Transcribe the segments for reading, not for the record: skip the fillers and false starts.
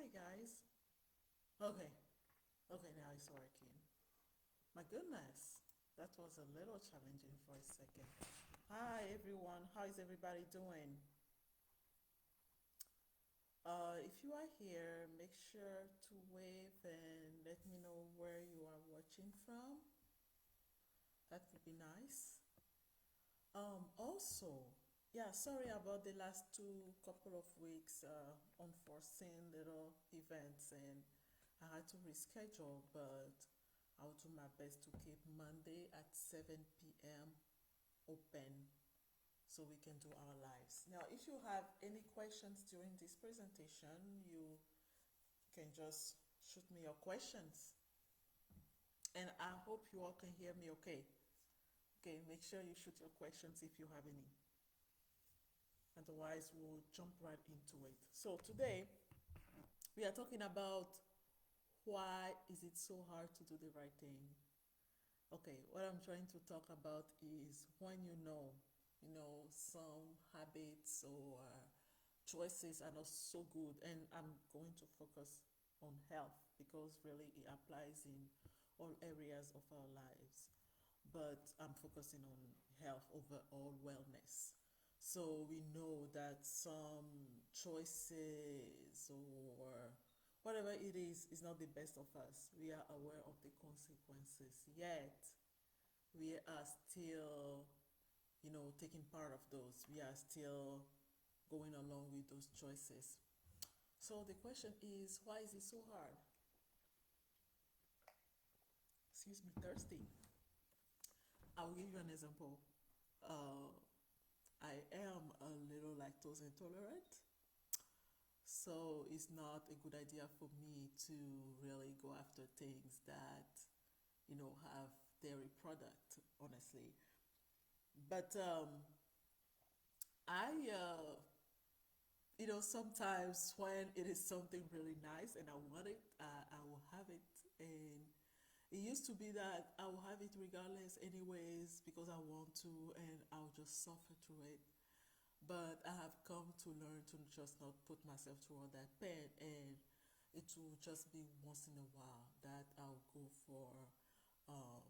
Hi guys. Okay, okay, now it's working. My goodness, that was a little challenging for a second. Hi everyone, how is everybody doing? If you are here, make sure to wave and let me know where you are watching from. That would be nice. Also, yeah, sorry about the last two couple of weeks, unforeseen little events, and I had to reschedule, but I'll do my best to keep Monday at 7 p.m. open so we can do our lives. Now, if you have any questions during this presentation, you can just shoot me your questions. And I hope you all can hear me okay. Okay, make sure you shoot your questions if you have any. Otherwise, we'll jump right into it. So today, we are talking about why is it so hard to do the right thing? Okay, what I'm trying to talk about is when some habits or choices are not so good, and I'm going to focus on health because really it applies in all areas of our lives. But I'm focusing on health overall wellness. So we know that some choices or whatever it is not the best of us. We are aware of the consequences, yet we are still, taking part of those. We are still going along with those choices. So the question is, why is it so hard? Excuse me, thirsty. I'll give you an example. Uh, I am a little lactose intolerant, so it's not a good idea for me to really go after things that, have dairy product, honestly. But sometimes when it is something really nice and I want it, I will have it. And it used to be that I will have it regardless, anyways, because I want to, and I'll just suffer through it. But I have come to learn to just not put myself through all that pain, and it will just be once in a while that I'll go for um,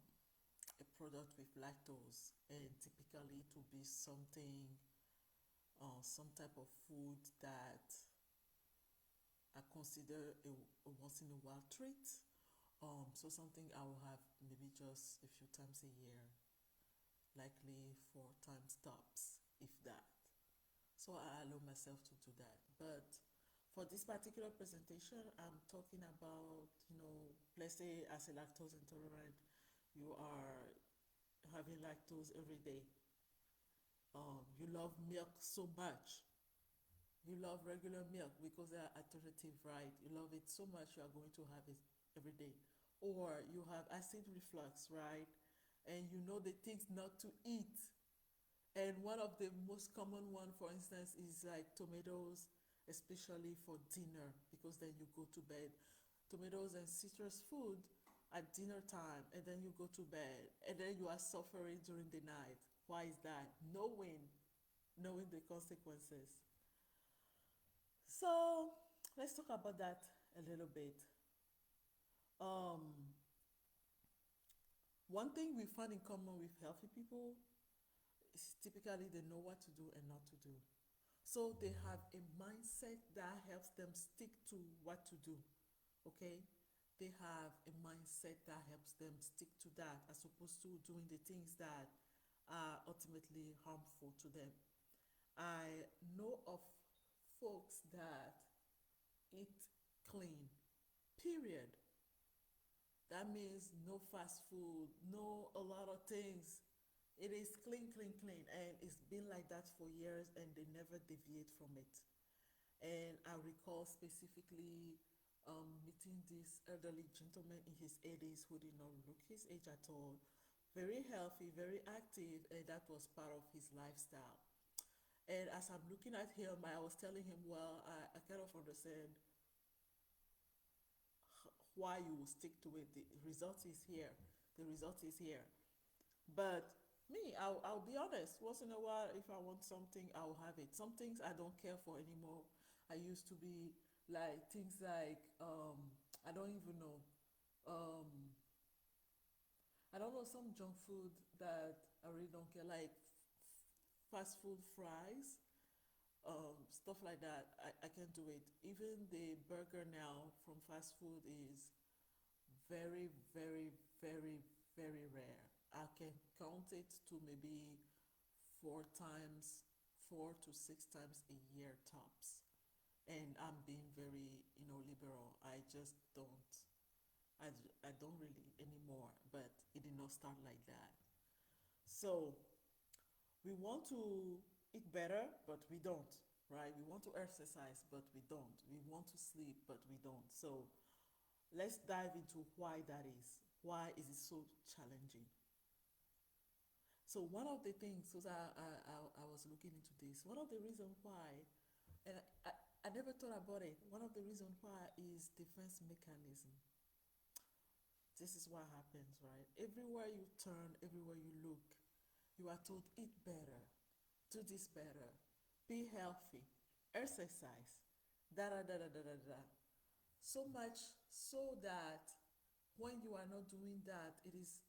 a product with lactose, and typically it will be something, some type of food that I consider a once in a while treat. So something I will have maybe just a few times a year, likely 4 times tops, if that. So I allow myself to do that. But for this particular presentation, I'm talking about, let's say as a lactose intolerant, you are having lactose every day. You love milk so much. You love regular milk because they are alternative, right? You love it so much you are going to have it every day. Or you have acid reflux, right? And you know the things not to eat. And one of the most common one, for instance, is like tomatoes, especially for dinner, because then you go to bed. Tomatoes and citrus food at dinner time, and then you go to bed, and then you are suffering during the night. Why is that? Knowing the consequences. So let's talk about that a little bit. Um, One thing we find in common with healthy people is typically they know what to do and not to do. So they have a mindset that helps them stick to what to do. Okay? They have a mindset that helps them stick to that as opposed to doing the things that are ultimately harmful to them. I know of folks that eat clean, period. That means no fast food, no a lot of things. It is clean, clean, clean. And it's been like that for years and they never deviate from it. And I recall specifically meeting this elderly gentleman in his 80s who did not look his age at all. Very healthy, very active, and that was part of his lifestyle. And as I'm looking at him, I was telling him, well, I kind of understand why you will stick to it. The result is here. The result is here. But me, I'll be honest. Once in a while, if I want something, I'll have it. Some things I don't care for anymore. I used to be like things like I don't even know. Um, I don't know some junk food that I really don't care, like fast food fries, stuff like that. I can't do it. Even the burger now from fast food is very, very, very, very rare. I can count it to maybe 4 times, 4 to 6 times a year tops. And I'm being very, liberal. I just don't. I don't really anymore. But it did not start like that. So we want to eat better, but we don't, right? We want to exercise, but we don't. We want to sleep, but we don't. So let's dive into why that is. Why is it so challenging? So one of the things, because I was looking into this, one of the reasons why, and I never thought about it, one of the reasons why is defense mechanism. This is what happens, right? Everywhere you turn, everywhere you look, you are told eat better, do this better, be healthy, exercise, da da da da da da da. So much so that when you are not doing that, it is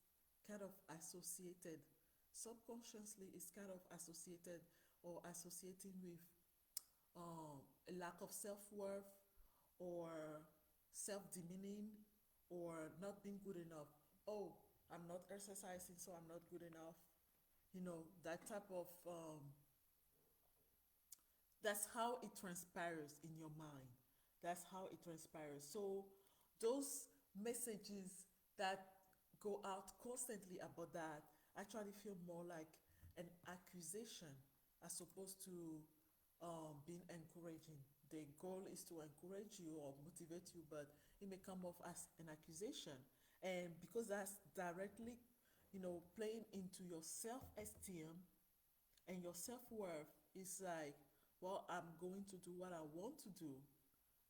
kind of associated, subconsciously, it's kind of associated or associating with a lack of self worth or self demeaning or not being good enough. Oh, I'm not exercising, so I'm not good enough. That type of that's how it transpires in your mind. That's how it transpires. So those messages that go out constantly about that actually feel more like an accusation as opposed to being encouraging. The goal is to encourage you or motivate you, but it may come off as an accusation. And because that's directly, playing into your self-esteem and your self-worth, is like, well, I'm going to do what I want to do,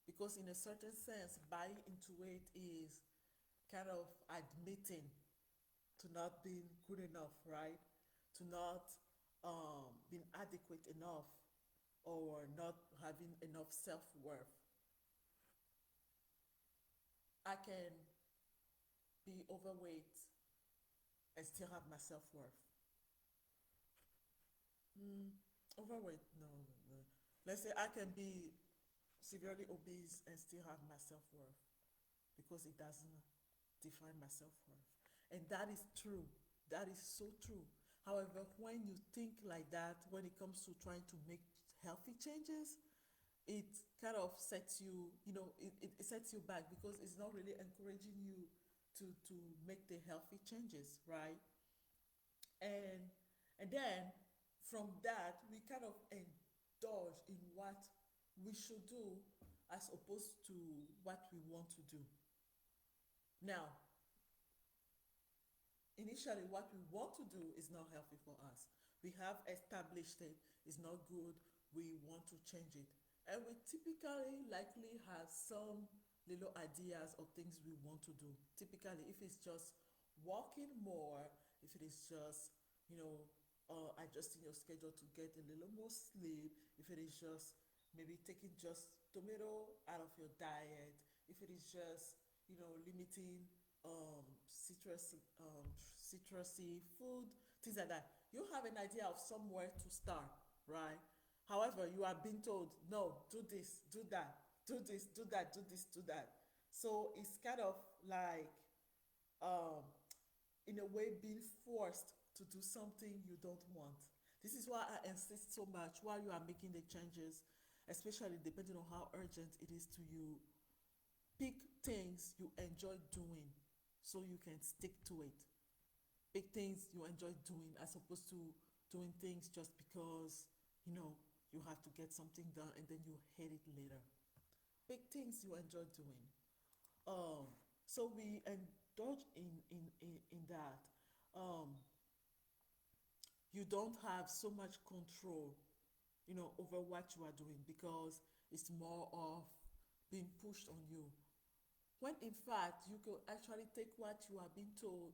because in a certain sense buying into it is kind of admitting to not being good enough, right? To not being adequate enough or not having enough self-worth. I can be overweight and still have my self-worth. mm, Overweight, no, no, no. Let's say I can be severely obese and still have my self-worth, because it doesn't define my self-worth. And that is true. That is so true. However, when you think like that, when it comes to trying to make healthy changes, it kind of sets you, it sets you back, because it's not really encouraging you to make the healthy changes, right? And and then from that we kind of indulge in what we should do as opposed to what we want to do. Now, initially what we want to do is not healthy for us. We have established it, it's not good, we want to change it. And we typically likely have some little ideas of things we want to do. Typically, if it's just walking more, if it is just, adjusting your schedule to get a little more sleep, if it is just maybe taking just tomato out of your diet, if it is just, limiting citrusy food, things like that. You have an idea of somewhere to start, right? However, you are being told, no, do this, do that, do this, do that, do this, do that. So it's kind of like, um, in a way, being forced to do something you don't want. This is why I insist so much while you are making the changes, especially depending on how urgent it is to you. Pick things you enjoy doing so you can stick to it. Pick things you enjoy doing as opposed to doing things just because, you know, you have to get something done and then you hate it later. Pick things you enjoy doing. Um, so we indulge in that. Um, you don't have so much control, over what you are doing, because it's more of being pushed on you. When in fact, you could actually take what you are being told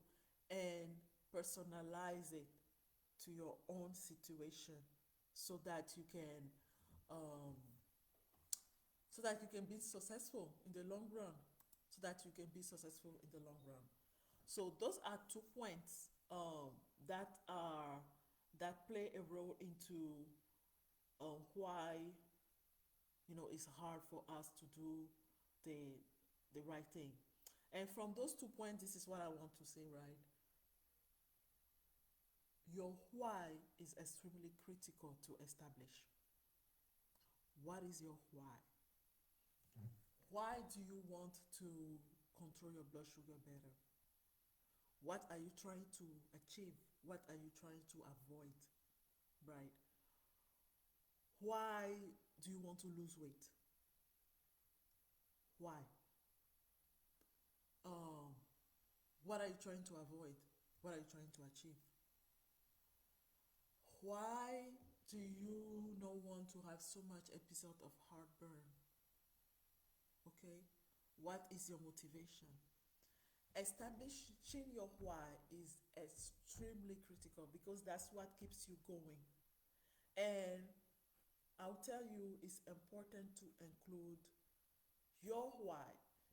and personalize it to your own situation so that you can um, so that you can be successful in the long run. So that you can be successful in the long run. So those are 2 points that are that play a role into why it's hard for us to do the the right thing. And from those 2 points, this is what I want to say, right? Your why is extremely critical to establish. What is your why? Why do you want to control your blood sugar better? What are you trying to achieve? What are you trying to avoid? Right? Why do you want to lose weight? Why? Um, what are you trying to avoid? What are you trying to achieve? Why do you not want to have so much episode of heartburn? Okay? What is your motivation? Establishing your why is extremely critical because that's what keeps you going. And I'll tell you, it's important to include your why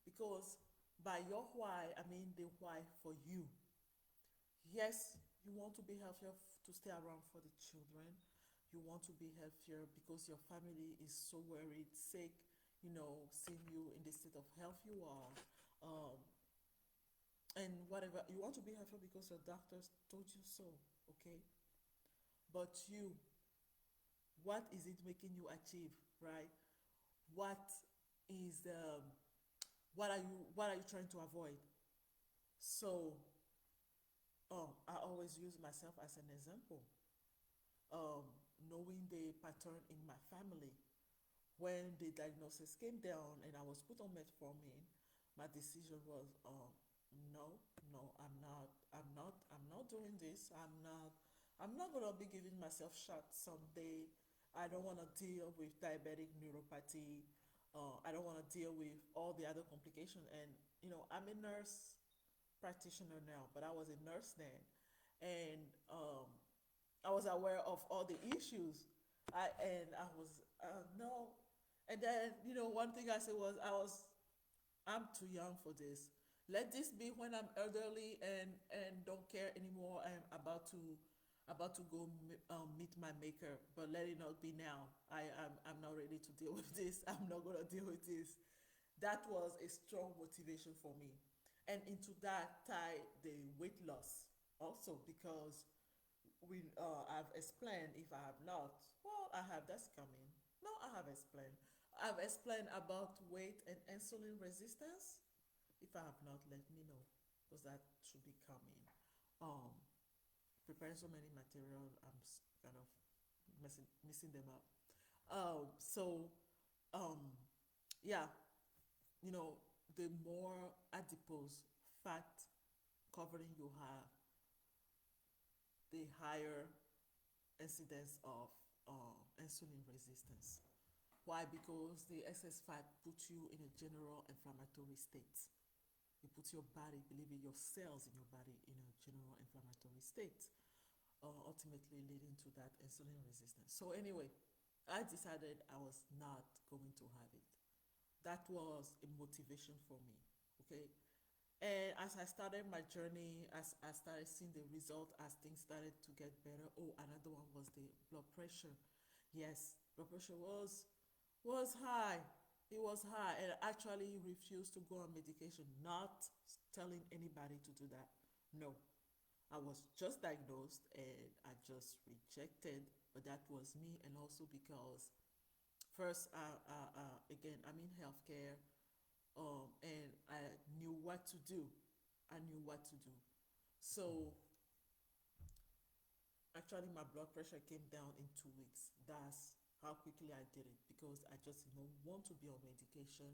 because by your why, I mean the why for you. Yes, you want to be healthier to stay around for the children. You want to be healthier because your family is so worried, sick, seeing you in the state of health you are. Um, and whatever. You want to be healthier because your doctors told you so, okay? But you, what is it making you achieve, right? What is what are you trying to avoid? So, I always use myself as an example. Um, Knowing the pattern in my family, when the diagnosis came down and I was put on metformin, my decision was, no, no, I'm not doing this. I'm not gonna be giving myself shots someday. I don't want to deal with diabetic neuropathy. I don't want to deal with all the other complication. And I'm a nurse practitioner now, but I was a nurse then, and I was aware of all the issues. I was no, and then one thing I said was I'm too young for this. Let this be when I'm elderly and don't care anymore. I'm about to go meet my maker, but let it not be now. I'm not ready to deal with this. I'm not gonna deal with this. That was a strong motivation for me, and into that tie the weight loss also because I've explained. If I have not, well, I have. That's coming. No, I have explained. I've explained about weight and insulin resistance. If I have not, let me know because that should be coming. Um, Preparing so many material, I'm kind of missing them up. So, um, yeah, the more adipose fat covering you have, the higher incidence of insulin resistance. Why? Because the excess fat puts you in a general inflammatory state. It puts your body, believe it, your cells in your body in a general inflammatory state, ultimately leading to that insulin resistance. So anyway, I decided I was not going to have it. That was a motivation for me. Okay. And as I started my journey, as I started seeing the result, as things started to get better, oh, another one was the blood pressure. Yes, blood pressure was high. It was high, and I actually refused to go on medication, not telling anybody to do that. No, I was just diagnosed and I just rejected, but that was me, and also because first, again, I'm in healthcare, and I knew what to do. I knew what to do. So actually, my blood pressure came down in 2 weeks. That's how quickly I did it because I just want to be on medication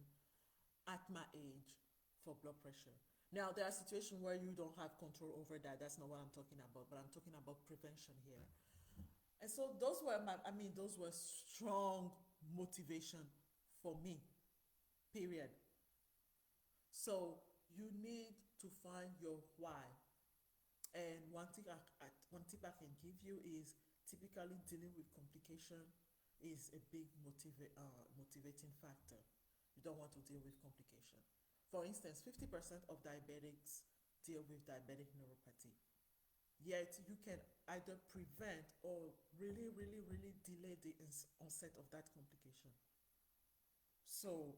at my age for blood pressure. Now, there are situations where you don't have control over that. That's not what I'm talking about, but I'm talking about prevention here. And so those were strong motivation for me, period. So you need to find your why. And one tip I can give you is typically dealing with complication is a big motivating factor. You don't want to deal with complication. For instance, 50% of diabetics deal with diabetic neuropathy. Yet you can either prevent or really, really, really delay the onset of that complication. So,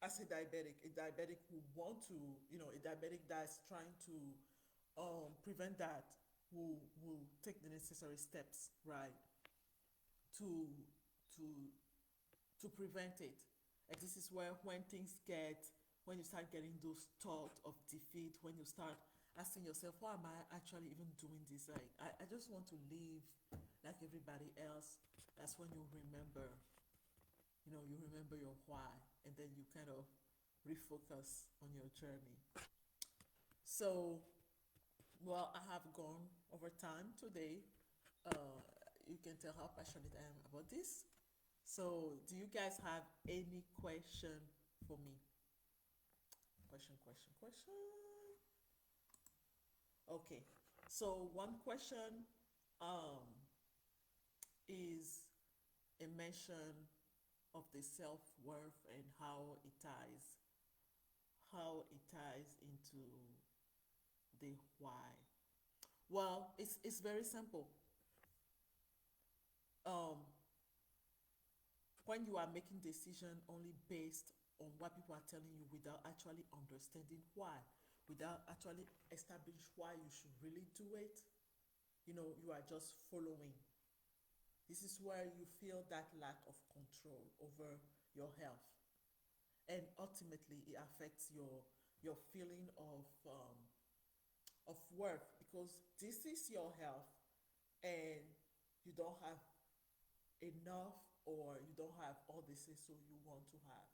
as a diabetic who want to, a diabetic that's trying to prevent that, will take the necessary steps, right, to to to prevent it. And this is where when you start getting those thoughts of defeat, when you start asking yourself, why am I actually even doing this? Like, I just want to live like everybody else. That's when you remember your why, and then you kind of refocus on your journey. So, well, I have gone over time today. Uh, you can tell how passionate I am about this. So, do you guys have any question for me? Question. Okay. So, one question um, is a mention of the self worth and how it ties into the why. Well, it's very simple. Um, when you are making decision only based on what people are telling you without actually understanding why, without actually establish why you should really do it, you are just following. This is where you feel that lack of control over your health, and ultimately it affects your feeling of worth, because this is your health, and you don't have enough, or you don't have all the say so you want to have.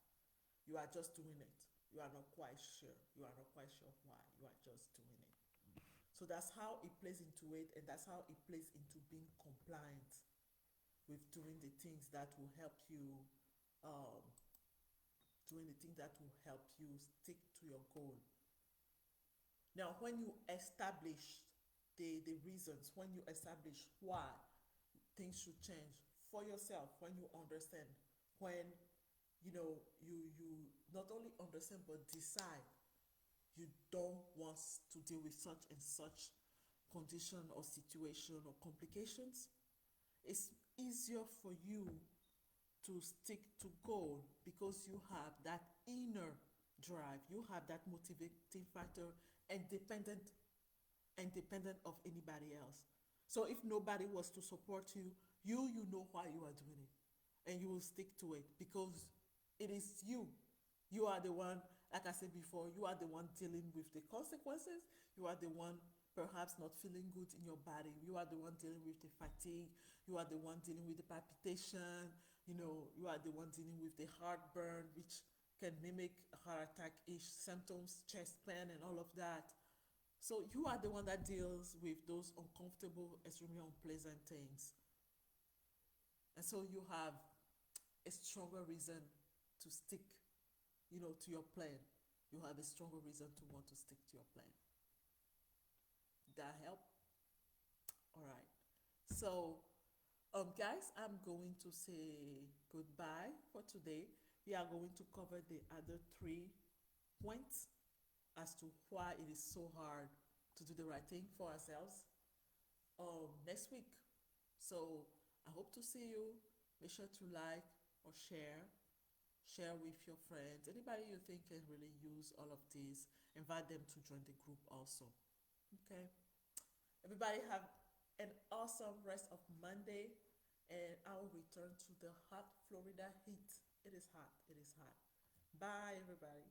You are just doing it. You are not quite sure. You are not quite sure why. You are just doing it. So that's how it plays into it, and that's how it plays into being compliant with um, doing the things that will help you stick to your goal. Now, when you establish the reasons, when you establish why things should change for yourself, when you understand, when you not only understand but decide you don't want to deal with such and such condition or situation or complications, it's easier for you to stick to goal, because you have that inner drive, you have that motivating factor, independent independent of anybody else. So if nobody was to support you, you know why you are doing it, and you will stick to it, because it is you. You are the one, like I said before, you are the one dealing with the consequences. You are the one perhaps not feeling good in your body. You are the one dealing with the fatigue. You are the one dealing with the palpitation. You are the one dealing with the heartburn, which can mimic heart attack ish symptoms, chest pain, and all of that. So you are the one that deals with those uncomfortable, extremely unpleasant things. And so you have a stronger reason to stick, to your plan. You have a stronger reason to want to stick to your plan. Did that help? All right. So, guys, I'm going to say goodbye for today. We are going to cover the other three points as to why it is so hard to do the right thing for ourselves next week. So I hope to see you. Make sure to like or share with your friends, anybody you think can really use all of this. Invite them to join the group also. Okay. Everybody have an awesome rest of Monday, and I'll return to the hot Florida heat. It is hot. It is hot. Bye, everybody.